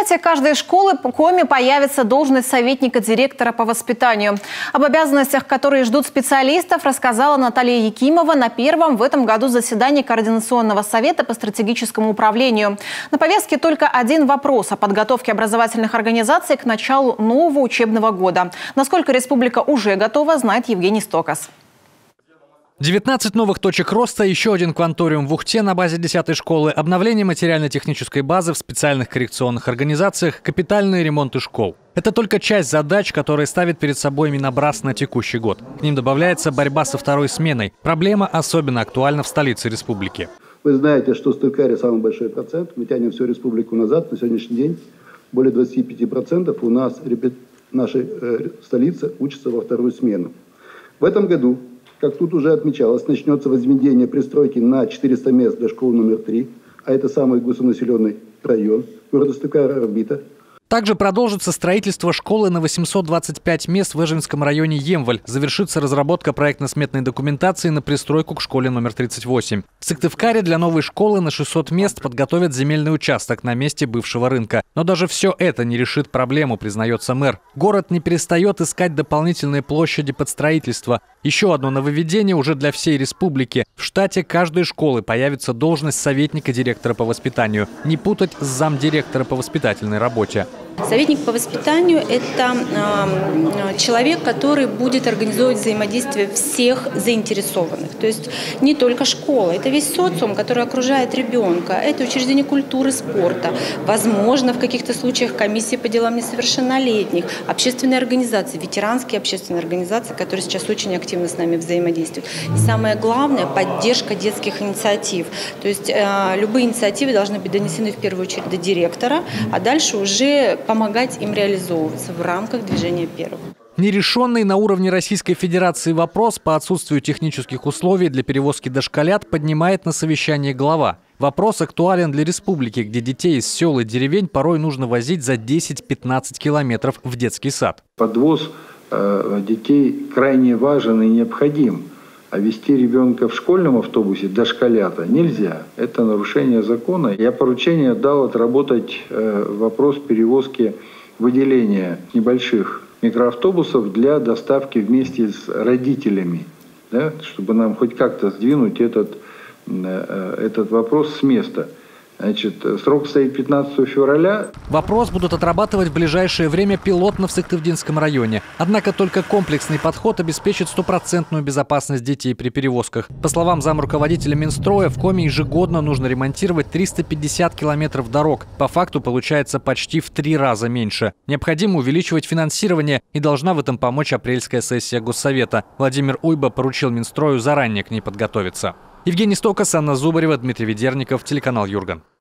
штате каждой школы по Коми появится должность советника директора по воспитанию. Об обязанностях, которые ждут специалистов, рассказала Наталья Якимова на первом в этом году заседании Координационного совета по стратегическому управлению. На повестке только один вопрос о подготовке образовательных организаций к началу нового учебного года. Насколько республика уже готова, знает Евгений Стокас. 19 новых точек роста, еще один кванториум в Ухте на базе 10-й школы, обновление материально-технической базы в специальных коррекционных организациях, капитальные ремонты школ. Это только часть задач, которые ставит перед собой Минобраз на текущий год. К ним добавляется борьба со второй сменой. Проблема особенно актуальна в столице республики. Вы знаете, что в Стойкаре самый большой процент. Мы тянем всю республику назад. На сегодняшний день более 25% у нас нашей столицы учатся во вторую смену. В этом году, как тут уже отмечалось, начнется возведение пристройки на 400 мест для школы номер 3, а это самый густонаселенный район города Стойкара-Орбита. Также продолжится строительство школы на 825 мест в Эжинском районе Емваль. Завершится разработка проектно-сметной документации на пристройку к школе номер 38. В Сыктывкаре для новой школы на 600 мест подготовят земельный участок на месте бывшего рынка. Но даже все это не решит проблему, признается мэр. Город не перестает искать дополнительные площади под строительство. Еще одно нововведение уже для всей республики. В штате каждой школы появится должность советника директора по воспитанию. Не путать с замдиректора по воспитательной работе. Советник по воспитанию – это человек, который будет организовывать взаимодействие всех заинтересованных. То есть не только школа, это весь социум, который окружает ребенка, это учреждение культуры, спорта, возможно, в каких-то случаях комиссии по делам несовершеннолетних, общественные организации, ветеранские общественные организации, которые сейчас очень активно с нами взаимодействуют. И самое главное – поддержка детских инициатив. То есть любые инициативы должны быть донесены в первую очередь до директора, а дальше уже помогать им реализовываться в рамках движения первого. Нерешенный на уровне Российской Федерации вопрос по отсутствию технических условий для перевозки дошколят поднимает на совещании глава. Вопрос актуален для республики, где детей из сел и деревень порой нужно возить за 10-15 километров в детский сад. Подвоз детей крайне важен и необходим. А везти ребенка в школьном автобусе дошколята нельзя. Это нарушение закона. Я поручение дал отработать вопрос перевозки выделения небольших микроавтобусов для доставки вместе с родителями, да, чтобы нам хоть как-то сдвинуть этот вопрос с места. Значит, срок стоит 15 февраля. Вопрос будут отрабатывать в ближайшее время пилотно в Сыктывдинском районе. Однако только комплексный подход обеспечит стопроцентную безопасность детей при перевозках. По словам замруководителя Минстроя, в Коми ежегодно нужно ремонтировать 350 километров дорог. По факту получается почти в 3 раза меньше. Необходимо увеличивать финансирование, и должна в этом помочь апрельская сессия Госсовета. Владимир Уйба поручил Минстрою заранее к ней подготовиться. Евгений Стокас, Анна Зубарева, Дмитрий Ведерников, телеканал Юрган.